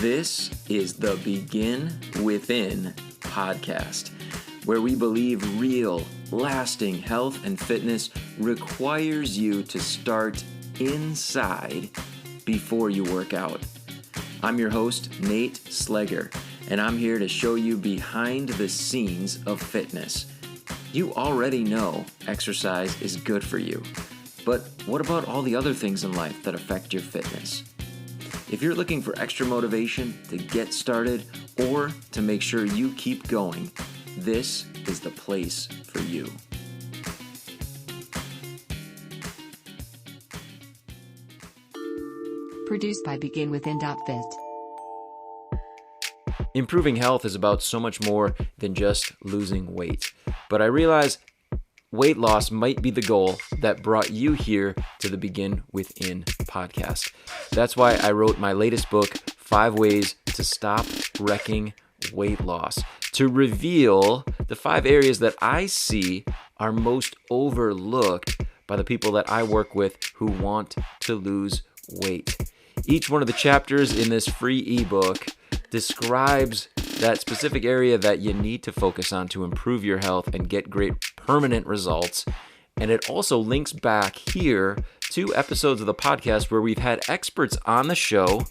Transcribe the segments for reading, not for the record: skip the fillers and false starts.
This is the Begin Within podcast, where we believe real, lasting health and fitness requires you to start inside before you work out. I'm your host, Nate Slegger, and I'm here to show you behind the scenes of fitness. You already know exercise is good for you, but what about all the other things in life that affect your fitness? If you're looking for extra motivation to get started or to make sure you keep going, this is the place for you. Produced by BeginWithin.fit. Improving health is about so much more than just losing weight. But I realize weight loss might be the goal that brought you here to the Begin Within podcast. That's why I wrote my latest book, 5 Ways to Stop Wrecking Weight Loss, to reveal the 5 areas that I see are most overlooked by the people that I work with who want to lose weight. Each one of the chapters in this free ebook describes that specific area that you need to focus on to improve your health and get great permanent results. And it also links back here to episodes of the podcast where we've had experts on the show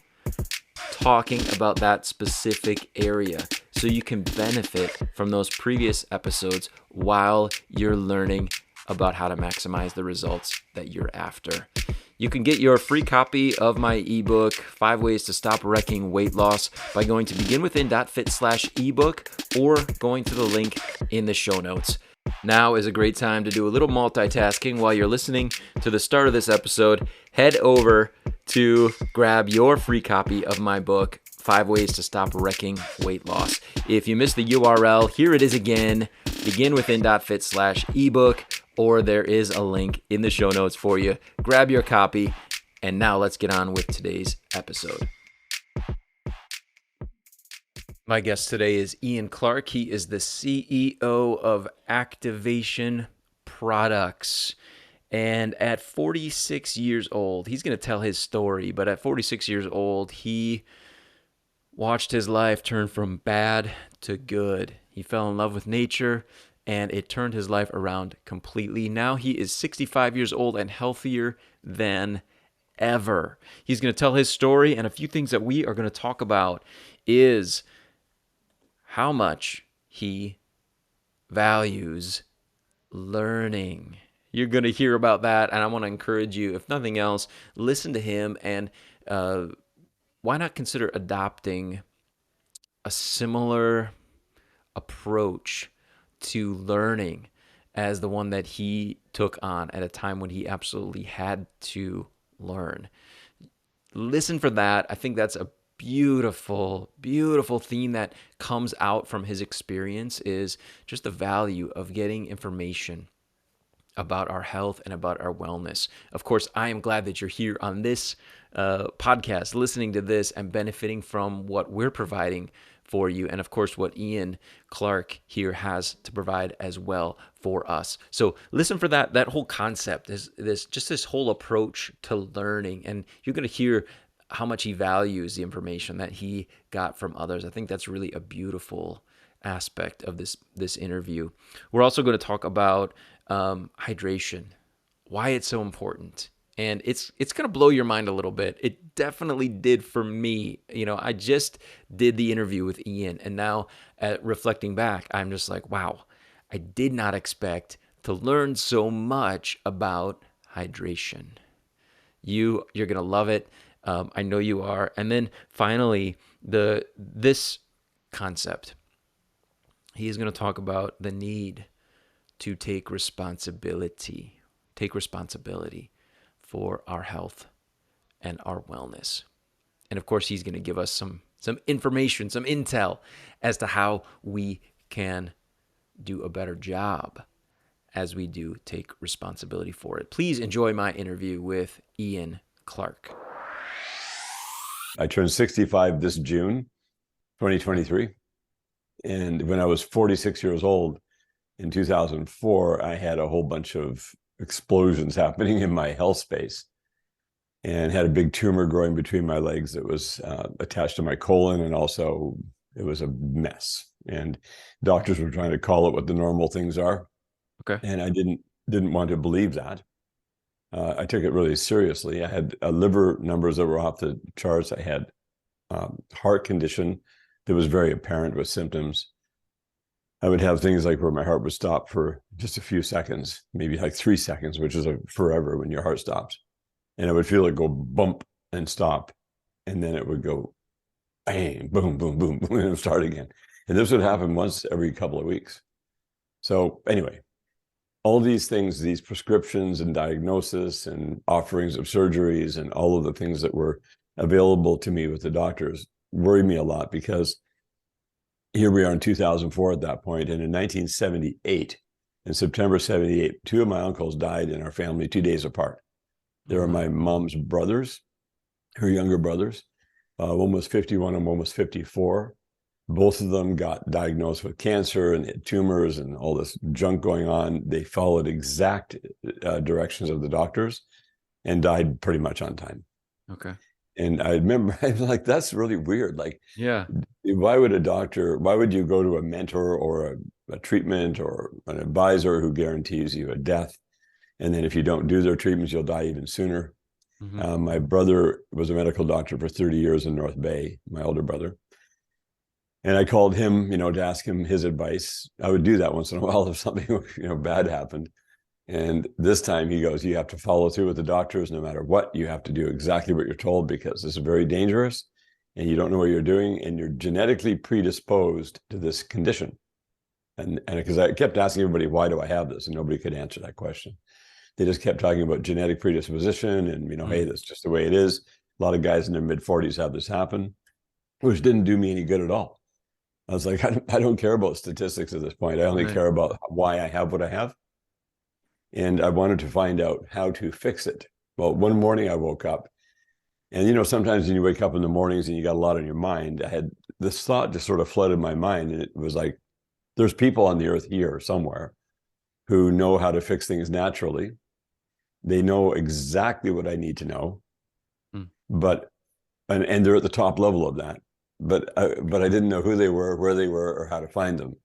talking about that specific area. So you can benefit from those previous episodes while you're learning about how to maximize the results that you're after. You can get your free copy of my ebook, 5 Ways to Stop Wrecking Weight Loss, by going to beginwithin.fit/ebook or going to the link in the show notes. Now is a great time to do a little multitasking while you're listening to the start of this episode. Head over to grab your free copy of my book, 5 Ways to Stop Wrecking Weight Loss. If you missed the URL, here it is again, beginwithin.fit/ebook, or there is a link in the show notes for you. Grab your copy, and now let's get on with today's episode. My guest today is Ian Clarke. He is the CEO of Activation Products. And at 46 years old, he's going to tell his story, but at 46 years old, he watched his life turn from bad to good. He fell in love with nature, and it turned his life around completely. Now he is 65 years old and healthier than ever. He's going to tell his story, and a few things that we are going to talk about is how much he values learning. You're going to hear about that, and I want to encourage you, if nothing else, listen to him, and why not consider adopting a similar approach to learning as the one that he took on at a time when he absolutely had to learn. Listen for that. I think that's a beautiful, beautiful theme that comes out from his experience, is just the value of getting information about our health and about our wellness. Of course, I am glad that you're here on this podcast, listening to this and benefiting from what we're providing for you, and of course what Ian Clarke here has to provide as well for us. So listen for that whole concept, this whole approach to learning, and you're going to hear how much he values the information that he got from others. I think that's really a beautiful aspect of this interview. We're also going to talk about hydration, why it's so important. And it's going to blow your mind a little bit. It definitely did for me. You know, I just did the interview with Ian, and now reflecting back, I'm just like, wow, I did not expect to learn so much about hydration. You're going to love it. I know you are. And then finally, this concept. He is going to talk about the need to take responsibility for our health and our wellness. And of course, he's going to give us some information, some intel as to how we can do a better job as we do take responsibility for it. Please enjoy my interview with Ian Clarke. I turned 65 this June, 2023. And when I was 46 years old in 2004, I had a whole bunch of explosions happening in my health space. and had a big tumor growing between my legs that was attached to my colon, and also it was a mess. And doctors were trying to call it what the normal things are, Okay. and I didn't want to believe that. I took it really seriously. I had liver numbers that were off the charts. I had heart condition that was very apparent with symptoms. I would have things like where my heart would stop for just a few seconds, maybe like 3 seconds, which is forever when your heart stops. And I would feel it go bump and stop. And then it would go bang, boom, boom, boom, boom, and it would start again. And this would happen once every couple of weeks. So anyway, all these things, these prescriptions and diagnosis and offerings of surgeries and all of the things that were available to me with the doctors worried me a lot, because here we are in 2004 at that point. And in 1978, in September 78, two of my uncles died in our family 2 days apart. They were my mom's brothers, her younger brothers. One was 51 and one was 54. Both of them got diagnosed with cancer and tumors and all this junk going on. They followed exact directions of the doctors and died pretty much on time. Okay. And I remember, I was like, that's really weird. Like, Yeah. why would you go to a mentor or a treatment or an advisor who guarantees you a death? And then if you don't do their treatments, you'll die even sooner. My brother was a medical doctor for 30 years in North Bay, my older brother. And I called him, to ask him his advice. I would do that once in a while if something, bad happened. And this time he goes, you have to follow through with the doctors no matter what. You have to do exactly what you're told, because this is very dangerous and you don't know what you're doing, and you're genetically predisposed to this condition. And because I kept asking everybody, why do I have this? And nobody could answer that question. They just kept talking about genetic predisposition and, hey, that's just the way it is. A lot of guys in their mid 40s have this happen, which didn't do me any good at all. I was like, I don't care about statistics at this point. I only care about why I have what I have. And I wanted to find out how to fix it. Well, one morning I woke up, and, sometimes when you wake up in the mornings and you got a lot on your mind, I had this thought just sort of flooded my mind. And it was like, there's people on the earth here somewhere who know how to fix things naturally. They know exactly what I need to know, but they're at the top level of that. But I didn't know who they were, where they were, or how to find them.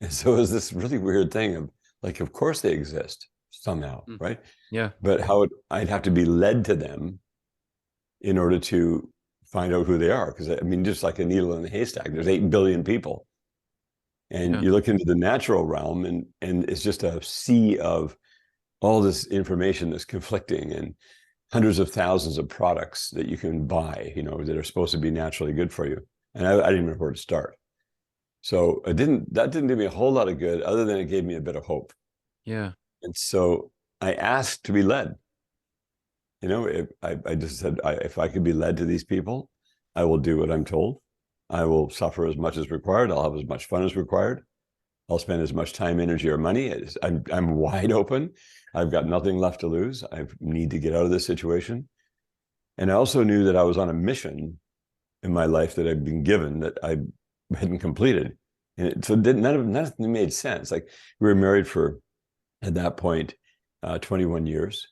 And so it was this really weird thing of like, of course they exist somehow, right? Yeah. But I'd have to be led to them in order to find out who they are. Because just like a needle in a haystack, there's 8 billion people. And you look into the natural realm, and it's just a sea of all this information that's conflicting, and hundreds of thousands of products that you can buy, that are supposed to be naturally good for you. And I didn't even know where to start. So that didn't do me a whole lot of good, other than it gave me a bit of hope. Yeah. And so I asked to be led. I just said, if I could be led to these people, I will do what I'm told. I will suffer as much as required. I'll have as much fun as required. I'll spend as much time, energy, or money. I'm wide open. I've got nothing left to lose. I need to get out of this situation. And I also knew that I was on a mission in my life that I'd been given that I hadn't completed. And so none of it made sense. Like, we were married for, at that point, 21 years.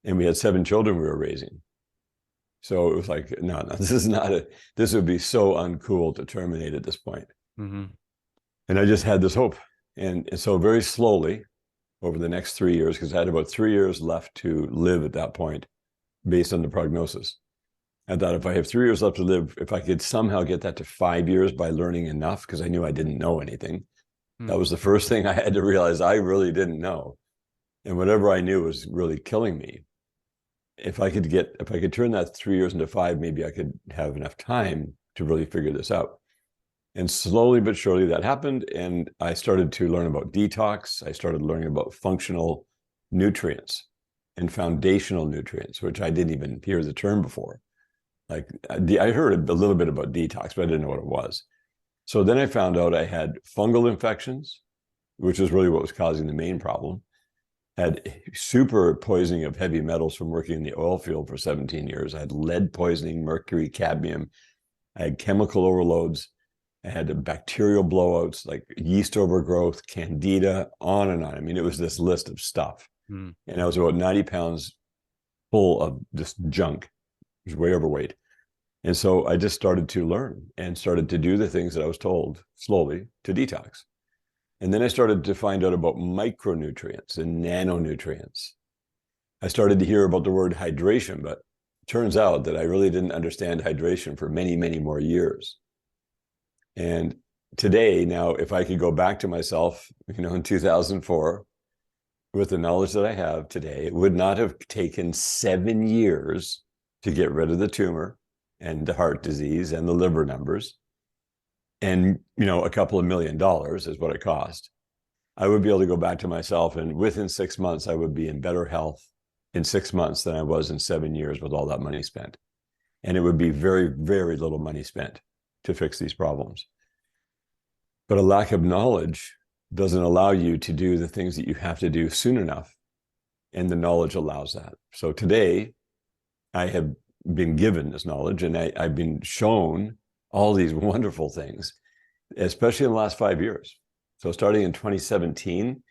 And we had 7 children we were raising. So it was like, no, this would be so uncool to terminate at this point. And I just had this hope. And so very slowly, over the next 3 years, because I had about 3 years left to live at that point, based on the prognosis. I thought, if I have 3 years left to live, if I could somehow get that to 5 years by learning enough, because I knew I didn't know anything. That was the first thing I had to realize. I really didn't know. And whatever I knew was really killing me. If I could turn that 3 years into 5, maybe I could have enough time to really figure this out. And slowly but surely that happened. And I started to learn about detox. I started learning about functional nutrients and foundational nutrients, which I didn't even hear the term before. Like, I heard a little bit about detox, but I didn't know what it was. So then I found out I had fungal infections, which is really what was causing the main problem. Had super poisoning of heavy metals from working in the oil field for 17 years. I had lead poisoning, mercury, cadmium. I had chemical overloads. I had bacterial blowouts, like yeast overgrowth, candida, on and on. It was this list of stuff. And I was about 90 pounds full of just junk. He was way overweight. And so I just started to learn and started to do the things that I was told slowly to detox. And then I started to find out about micronutrients and nanonutrients. I started to hear about the word hydration, but it turns out that I really didn't understand hydration for many, many more years. And today, now, if I could go back to myself, in 2004, with the knowledge that I have today, it would not have taken 7 years to get rid of the tumor and the heart disease and the liver numbers. And, a couple of $1 million is what it cost. I would be able to go back to myself, and within 6 months, I would be in better health in 6 months than I was in 7 years with all that money spent. And it would be very, very little money spent to fix these problems. But a lack of knowledge doesn't allow you to do the things that you have to do soon enough. And the knowledge allows that. So today, I have been given this knowledge, and I've been shown all these wonderful things, especially in the last 5 years. So starting in 2017,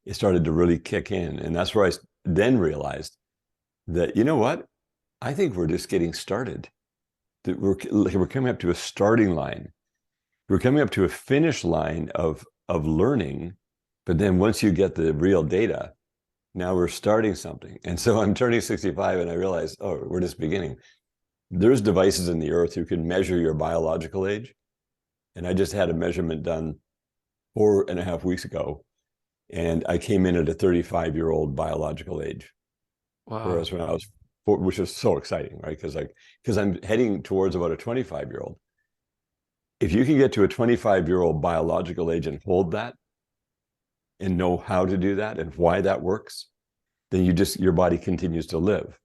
it started to really kick in. And that's where I then realized that, you know what? I think we're just getting started. That we're coming up to a starting line. We're coming up to a finish line of learning. But then once you get the real data, now we're starting something. And so I'm turning 65 and I realize, oh, we're just beginning. There's devices in the earth who can measure your biological age. And I just had a measurement done 4.5 weeks ago. And I came in at a 35-year-old biological age. Wow. Whereas when I was 4, which is so exciting, right? Because I'm heading towards about a 25-year-old. If you can get to a 25-year-old biological age and hold that and know how to do that and why that works, then your body continues to live.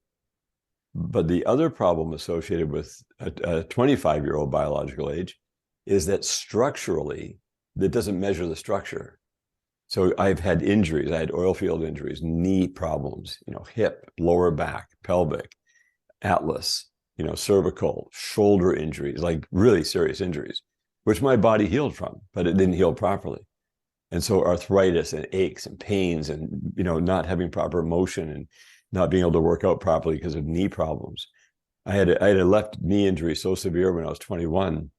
But the other problem associated with a 25-year-old biological age is that structurally, that doesn't measure the structure. So I've had injuries. I had oil field injuries, knee problems, hip, lower back, pelvic, atlas, cervical, shoulder injuries, like really serious injuries, which my body healed from, but it didn't heal properly. And so arthritis and aches and pains and, not having proper motion and not being able to work out properly because of knee problems. I had a left knee injury so severe when I was 21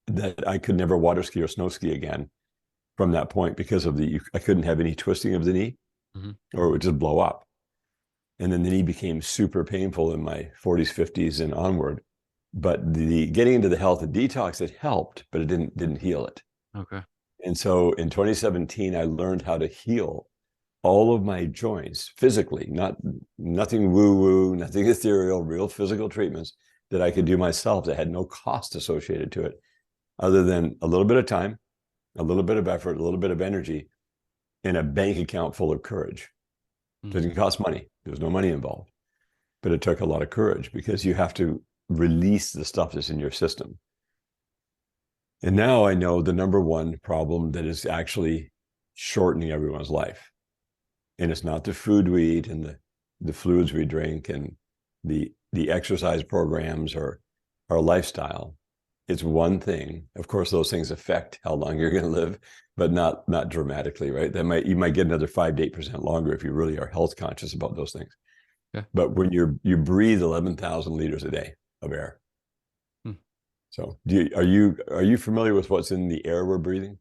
that I could never water ski or snow ski again from that point because I couldn't have any twisting of the knee, or it would just blow up. And then the knee became super painful in my 40s, 50s and onward. But the getting into the health and detox, it helped, but it didn't heal it. Okay. And so in 2017, I learned how to heal all of my joints physically, nothing woo-woo, nothing ethereal, real physical treatments that I could do myself that had no cost associated to it, other than a little bit of time, a little bit of effort, a little bit of energy, and a bank account full of courage. It didn't cost money. There was no money involved. But it took a lot of courage because you have to release the stuff that's in your system. And now I know the number one problem that is actually shortening everyone's life. And it's not the food we eat and the fluids we drink and the exercise programs or our lifestyle. It's one thing. Of course, those things affect how long you're going to live, but not dramatically, right? You might get another 5 to 8% longer if you really are health conscious about those things. Okay. But when you breathe 11,000 liters a day of air. So are you familiar with what's in the air we're breathing?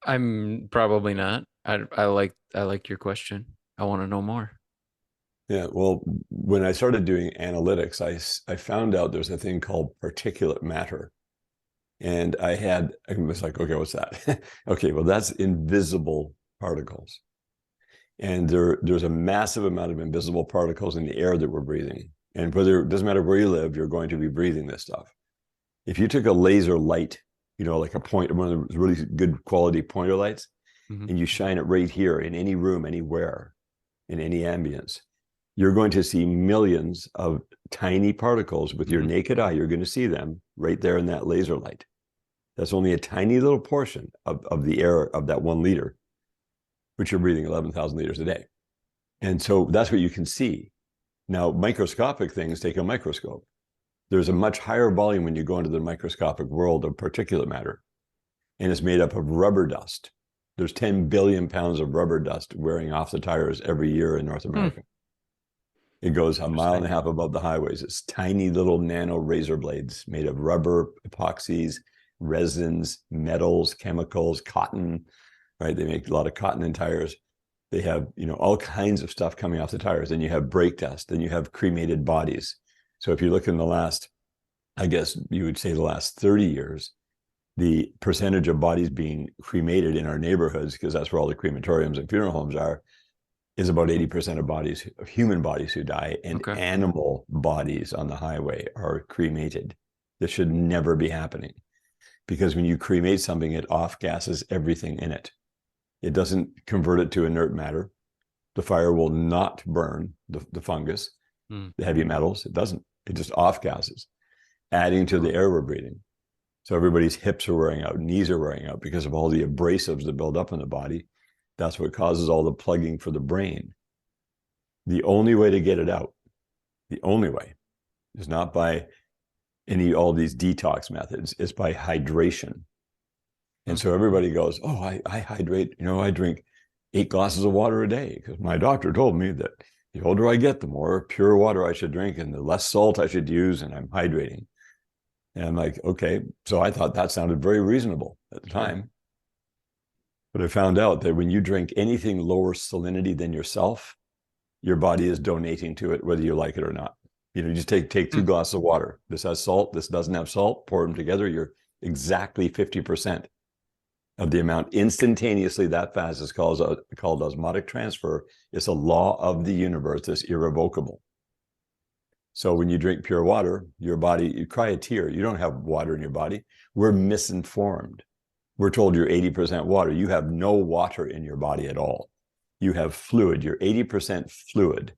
I'm probably not. I like your question. I want to know more. Yeah, well, when I started doing analytics, I found out there's a thing called particulate matter. And I was like, okay, what's that? Okay, well, that's invisible particles. And there's a massive amount of invisible particles in the air that we're breathing. And it doesn't matter where you live, you're going to be breathing this stuff. If you took a laser light, like one of the really good quality pointer lights, and you shine it right here in any room, anywhere, in any ambience, you're going to see millions of tiny particles with your naked eye. You're going to see them right there in that laser light. That's only a tiny little portion of the air of that 1 liter, which you're breathing 11,000 liters a day. And so that's what you can see. Now, microscopic things take a microscope. There's a much higher volume when you go into the microscopic world of particulate matter, and it's made up of rubber dust. There's 10 billion pounds of rubber dust wearing off the tires every year in North America. It goes a mile and a Interesting. half above the highways. It's tiny little nano razor blades made of rubber, epoxies, resins, metals, chemicals, cotton, right? They make a lot of cotton in tires. They have, all kinds of stuff coming off the tires. Then you have brake dust. Then you have cremated bodies. So if you look in the last, I guess you would say the last 30 years, the percentage of bodies being cremated in our neighborhoods, because that's where all the crematoriums and funeral homes are, is about 80% of bodies, of human bodies who die, and Okay. animal bodies on the highway are cremated. This should never be happening, because when you cremate something, it off gases everything in it. It doesn't convert it to inert matter. The fire will not burn the fungus, Mm. the heavy metals. It doesn't. It just off gases, adding to the air we're breathing. So everybody's hips are wearing out, knees are wearing out because of all the abrasives that build up in the body. That's what causes all the plugging for the brain. The only way to get it out, the only way, is not by all these detox methods, it's by hydration. And Mm. so everybody goes, oh, I hydrate, I drink 8 glasses of water a day because my doctor told me that the older I get, the more pure water I should drink and the less salt I should use, and I'm hydrating. And I'm like, okay. So I thought that sounded very reasonable at the Sure. time. But I found out that when you drink anything lower salinity than yourself, your body is donating to it, whether you like it or not. You just take two Mm. glasses of water. This has salt. This doesn't have salt. Pour them together. You're exactly 50% of the amount instantaneously that fast is called osmotic transfer. It's a law of the universe. It's irrevocable. So when you drink pure water, your body, you cry a tear. You don't have water in your body. We're misinformed. We're told you're 80% water. You have no water in your body at all. You have fluid. You're 80% fluid.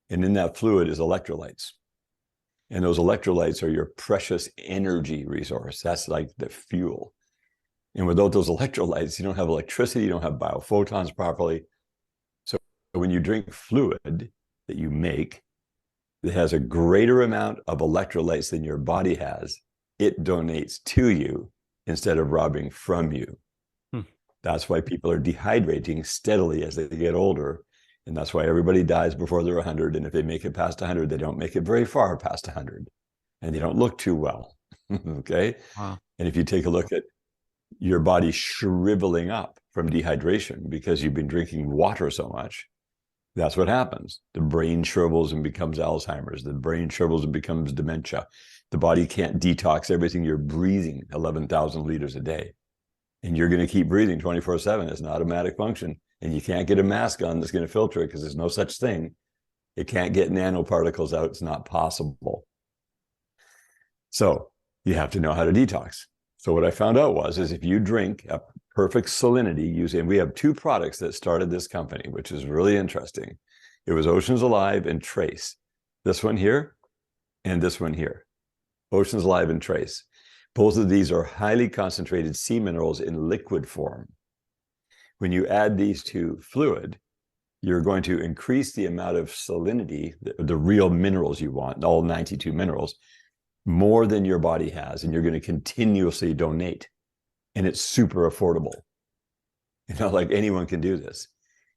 And in that fluid is electrolytes. And those electrolytes are your precious energy resource. That's like the fuel. And without those electrolytes, you don't have electricity, you don't have biophotons properly. So when you drink fluid that you make that has a greater amount of electrolytes than your body has, it donates to you instead of robbing from you. Mm. That's why people are dehydrating steadily as they get older. And that's why everybody dies before they're 100. And if they make it past 100, they don't make it very far past 100. And they don't look too well. Okay. Wow. And if you take a look at your body shriveling up from dehydration because you've been drinking water so much, that's what happens. The brain shrivels and becomes Alzheimer's. The brain shrivels and becomes dementia. The body can't detox everything you're breathing 11,000 liters a day. And you're going to keep breathing 24/7. It's an automatic function. And you can't get a mask on that's going to filter it because there's no such thing. It can't get nanoparticles out. It's not possible. So you have to know how to detox. So what I found out is if you drink a perfect salinity using, we have two products that started this company, which is really interesting. It was Oceans Alive and Trace. This one here and this one here. Oceans Alive and Trace. Both of these are highly concentrated sea minerals in liquid form. When you add these to fluid, you're going to increase the amount of salinity, the real minerals you want, all 92 minerals, more than your body has, and you're going to continuously donate. And it's super affordable. Like anyone can do this.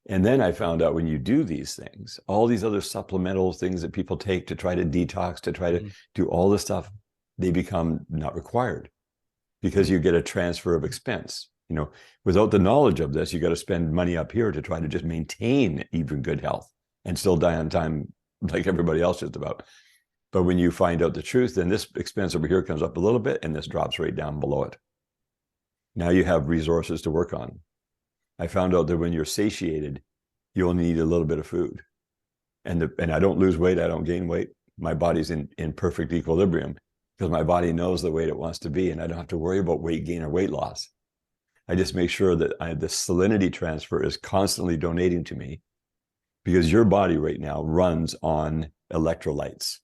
And then I found out when you do these things, all these other supplemental things that people take to try to detox, to try to Mm. do all this stuff, they become not required because you get a transfer of expense. Without the knowledge of this, you got to spend money up here to try to just maintain even good health and still die on time like everybody else just about. But when you find out the truth, then this expense over here comes up a little bit and this drops right down below it. Now you have resources to work on. I found out that when you're satiated, you only need a little bit of food. And I don't lose weight, I don't gain weight. My body's in perfect equilibrium because my body knows the weight it wants to be, and I don't have to worry about weight gain or weight loss. I just make sure that the salinity transfer is constantly donating to me because your body right now runs on electrolytes.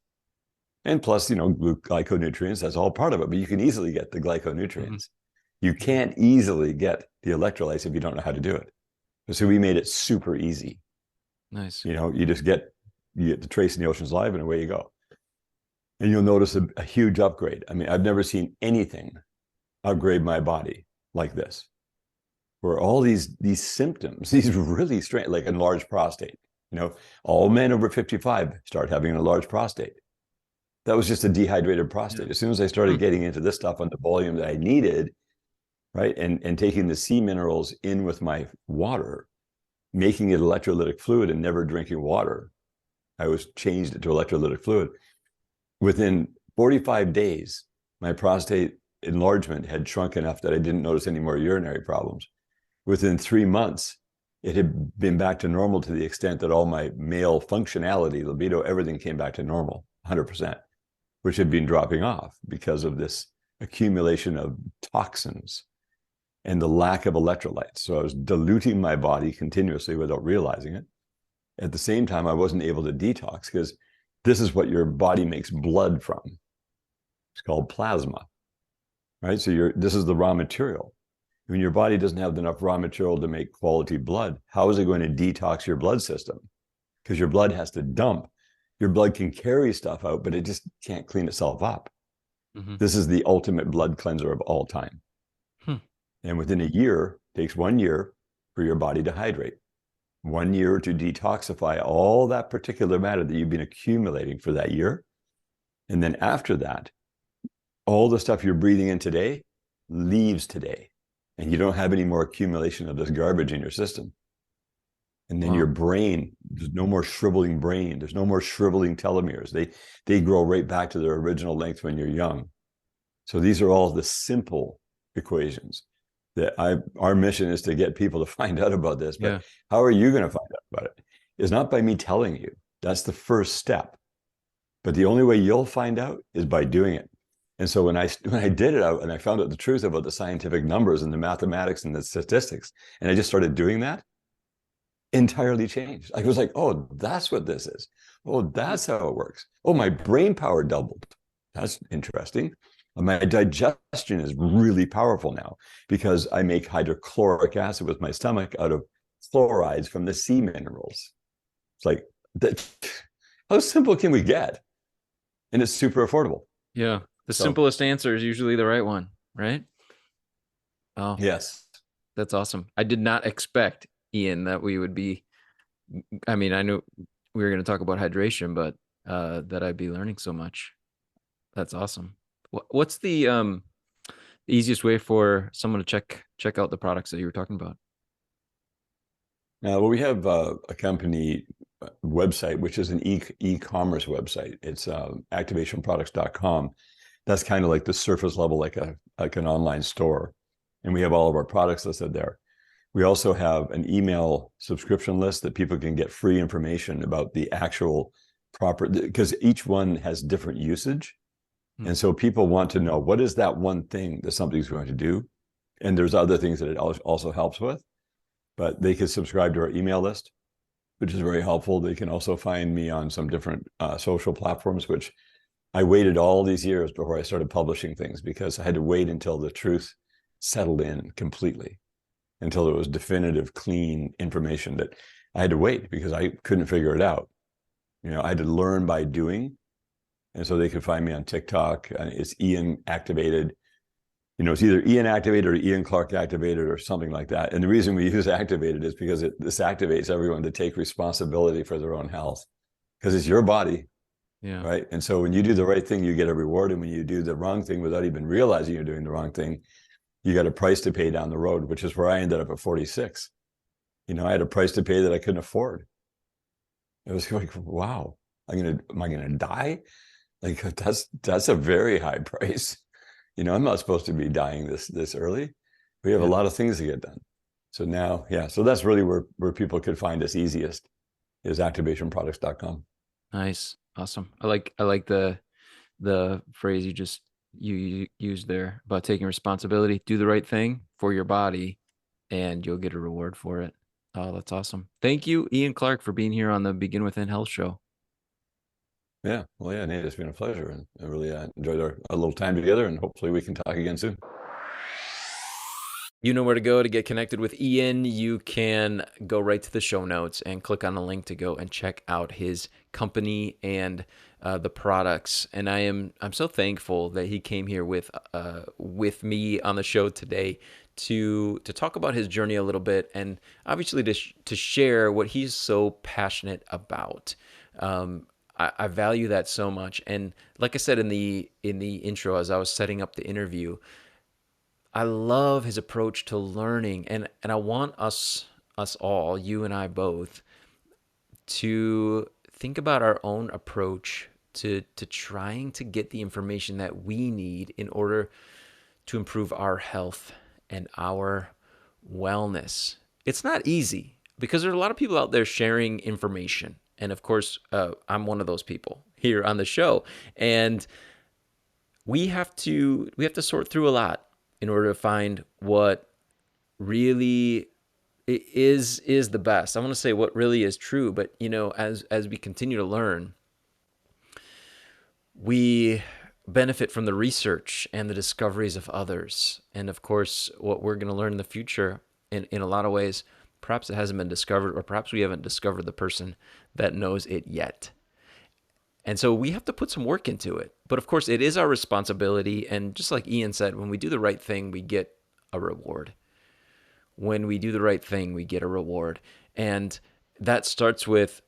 And plus, glyconutrients, that's all part of it, but you can easily get the glyconutrients. Mm-hmm. You can't easily get the electrolytes if you don't know how to do it. So we made it super easy. Nice. You just get the Trace in the Oceans Live and away you go. And you'll notice a huge upgrade. I mean, I've never seen anything upgrade my body like this, where all these symptoms, these really strange, like enlarged prostate. You know, all men over 55 start having a large prostate. That was just a dehydrated Yeah. prostate. As soon as I Hmm. started getting into this stuff on the volume that I needed, right, and taking the sea minerals in with my water, making it electrolytic fluid and never drinking water, I was changed it to electrolytic fluid. Within 45 days, my prostate enlargement had shrunk enough that I didn't notice any more urinary problems. Within 3 months, it had been back to normal to the extent that all my male functionality, libido, everything came back to normal, 100%, which had been dropping off because of this accumulation of toxins and the lack of electrolytes. So I was diluting my body continuously without realizing it. At the same time, I wasn't able to detox because this is what your body makes blood from. It's called plasma, right? So this is the raw material. When your body doesn't have enough raw material to make quality blood, how is it going to detox your blood system? Because your blood has to dump. Your blood can carry stuff out, but it just can't clean itself up. Hmm. This is the ultimate blood cleanser of all time. Hmm. And within a year, it takes 1 year for your body to hydrate. 1 year to detoxify all that particular matter that you've been accumulating for that year. And then after that, all the stuff you're breathing in today leaves today. And you don't have any more accumulation of this garbage in your system. And then your Wow. brain, there's no more shriveling brain. There's no more shriveling telomeres. They grow right back to their original length when you're young. So these are all the simple equations that our mission is to get people to find out about this. But Yeah. how are you going to find out about it? It's not by me telling you. That's the first step. But the only way you'll find out is by doing it. And so when I did it out and I found out the truth about the scientific numbers and the mathematics and the statistics, and I just started doing that, entirely changed. I was like, oh, that's what this is. Oh, that's how it works. Oh, my brain power doubled. That's interesting. My digestion is really powerful now because I make hydrochloric acid with my stomach out of fluorides from the sea minerals. It's like, that, how simple can we get? And it's super affordable. Yeah. The So, simplest answer is usually the right one, right? Oh, yes. that's awesome. I did not expect, Ian, that we would be, I mean, I knew we were going to talk about hydration, but that I'd be learning so much. That's awesome. What's the easiest way for someone to check out the products that you were talking about? Now, well, we have a company website, which is an e-commerce website. It's activationproducts.com. That's kind of like the surface level, like an online store. And we have all of our products listed there. We also have an email subscription list that people can get free information about the actual proper, because each one has different usage. Hmm. And so people want to know, what is that one thing that somebody's going to do? And there's other things that it also helps with, but they can subscribe to our email list, which is very helpful. They can also find me on some different social platforms, which I waited all these years before I started publishing things because I had to wait until the truth settled in completely, until there was definitive, clean information that I had to wait because I couldn't figure it out. You know, I had to learn by doing. And so they could find me on TikTok. It's Ian Activated. You know, it's either Ian Activated or Ian Clarke Activated or something like that. And the reason we use Activated is because this activates everyone to take responsibility for their own health because it's your body, Yeah. right? And so when you do the right thing, you get a reward. And when you do the wrong thing without even realizing you're doing the wrong thing, you got a price to pay down the road, which is where I ended up at 46. You know, I had a price to pay that I couldn't afford. It was like, wow, am I gonna die? Like that's a very high price. You know, I'm not supposed to be dying this early. We have a Yeah. lot of things to get done. So now, yeah, so that's really where people could find us easiest is activationproducts.com. Nice. Awesome. I like the phrase you just you used there about taking responsibility, do the right thing for your body, and you'll get a reward for it. Oh, that's awesome. Thank you, Ian Clarke, for being here on the Begin Within Health Show. Yeah, well, yeah, Nate, it's been a pleasure, and I really enjoyed our little time together, and hopefully we can talk again soon. You know where to go to get connected with Ian. You can go right to the show notes and click on the link to go and check out his company and the products. And I'm so thankful that he came here with me on the show today to talk about his journey a little bit, and obviously to share what he's so passionate about. I value that so much, and like I said in the intro as I was setting up the interview, I love his approach to learning, and I want us all, you and I both, to think about our own approach to trying to get the information that we need in order to improve our health and our wellness. It's not easy because there are a lot of people out there sharing information, and of course, I'm one of those people here on the show, and we have to sort through a lot in order to find what really is the best. I want to say what really is true, but as we continue to learn, we benefit from the research and the discoveries of others. And of course, what we're going to learn in the future, in a lot of ways, perhaps it hasn't been discovered, or perhaps we haven't discovered the person that knows it yet. And so we have to put some work into it. But of course, it is our responsibility. And just like Ian said, when we do the right thing, we get a reward. When we do the right thing, we get a reward. And that starts with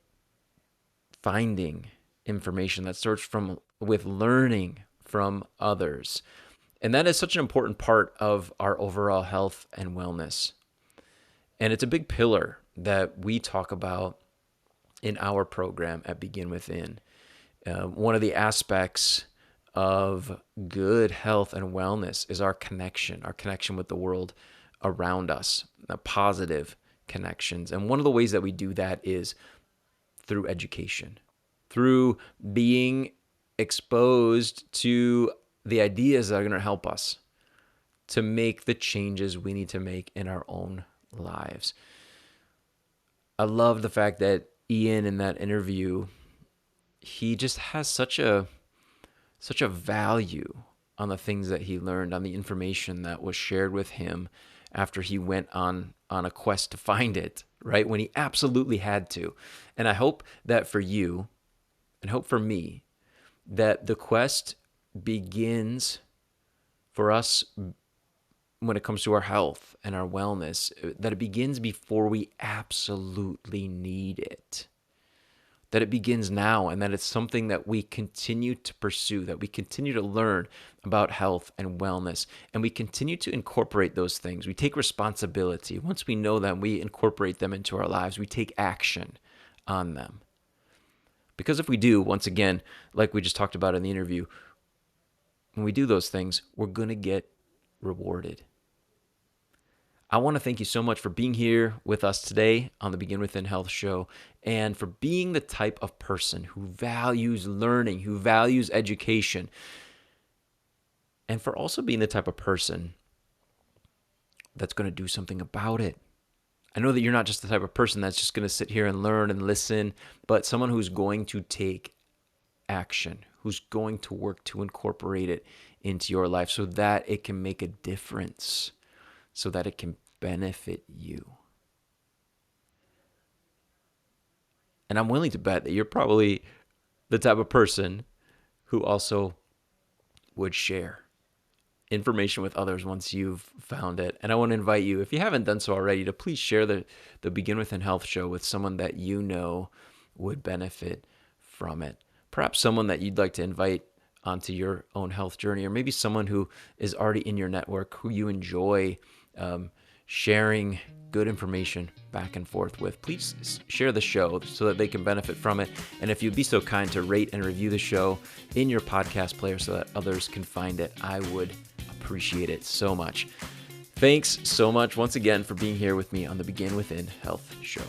finding information. That starts with learning from others. And that is such an important part of our overall health and wellness. And it's a big pillar that we talk about in our program at Begin Within. One of the aspects of good health and wellness is our connection with the world around us, positive connections. And one of the ways that we do that is through education, through being exposed to the ideas that are going to help us to make the changes we need to make in our own lives. I love the fact that Ian, in that interview, he just has such a value on the things that he learned, on the information that was shared with him after he went on a quest to find it, right? When he absolutely had to. And I hope that for you, and hope for me, that the quest begins for us when it comes to our health and our wellness, that it begins before we absolutely need it. That it begins now, and that it's something that we continue to pursue, that we continue to learn about health and wellness, and we continue to incorporate those things. We take responsibility. Once we know them, we incorporate them into our lives. We take action on them. Because if we do, once again, like we just talked about in the interview, when we do those things, we're going to get rewarded. I want to thank you so much for being here with us today on the Begin Within Health Show, and for being the type of person who values learning, who values education, and for also being the type of person that's going to do something about it. I know that you're not just the type of person that's just going to sit here and learn and listen, but someone who's going to take action, who's going to work to incorporate it into your life so that it can make a difference, so that it can benefit you. And I'm willing to bet that you're probably the type of person who also would share information with others once you've found it. And I want to invite you, if you haven't done so already, to please share the Begin Within Health Show with someone that you know would benefit from it. Perhaps someone that you'd like to invite onto your own health journey, or maybe someone who is already in your network, who you enjoy sharing good information back and forth with. Please share the show so that they can benefit from it. And if you'd be so kind to rate and review the show in your podcast player so that others can find it, I would appreciate it so much. Thanks so much once again for being here with me on the Begin Within Health Show.